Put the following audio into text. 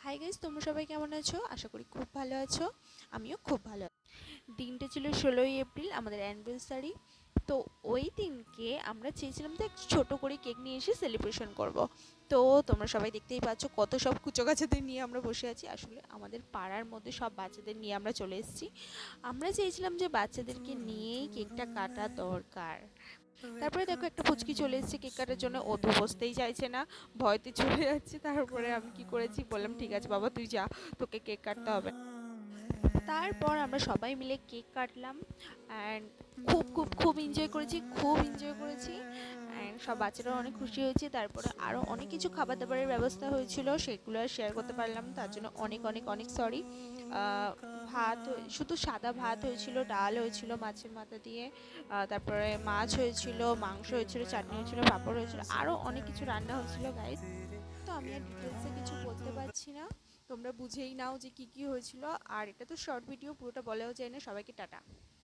Hi guys, তোমরা সবাই কেমন আছো? আশা করি খুব ভালো আছো। আমিও খুব ভালো আছি। দিনটা ছিল 16ই এপ্রিল, আমাদের অ্যানিভার্সারি। তো ওই দিনকে আমরা চেয়েছিলাম যে একটু ছোটো করে কেক নিয়ে এসে সেলিব্রেশন করব। তো তোমরা সবাই দেখতেই পাচ্ছ কত সব কুচো কাচাদের নিয়ে আমরা বসে আছি। আসলে আমাদের পাড়ার মধ্যে সব বাচ্চাদের নিয়ে আমরা চলে এসেছি। আমরা চেয়েছিলাম যে বাচ্চাদেরকে নিয়েই কেকটা কাটা দরকার। তারপরে দেখো একটা পুচকি চলে এসেছে কেক কাটার জন্য। ও তো বসতেই চাইছে না, ভয়তে চলে যাচ্ছে। তারপরে আমি কি করেছি, বললাম ঠিক আছে বাবা তুই যা, তোকে কেক কাটতে হবে। তারপর আমরা সবাই মিলে কেক কাটলাম অ্যান্ড খুব খুব খুব এনজয় করেছি, খুব এনজয় করেছি। অ্যান্ড সব বাচ্চারাও অনেক খুশি হয়েছে। তারপরে আরও অনেক কিছু খাবার দাবারের ব্যবস্থা হয়েছিল, সেগুলো আর শেয়ার করতে পারলাম না, তার জন্য অনেক অনেক অনেক সরি। ভাত, শুধু সাদা ভাত হয়েছিল, ডাল হয়েছিল মাছের মাথা দিয়ে, তারপরে মাছ হয়েছিল, মাংস হয়েছিল, চাটনি হয়েছিল, পাঁপড় হয়েছিল, আরও অনেক কিছু রান্না হয়েছিল গাইস। তো আমি আর ডিটেলসে কিছু বলতে পারছি না, তোমরা বুঝেই নাও যে কী কী হয়েছিল। আর এটা তো শর্ট ভিডিও, পুরোটা বলাও যায় না। সবাইকে টাটা।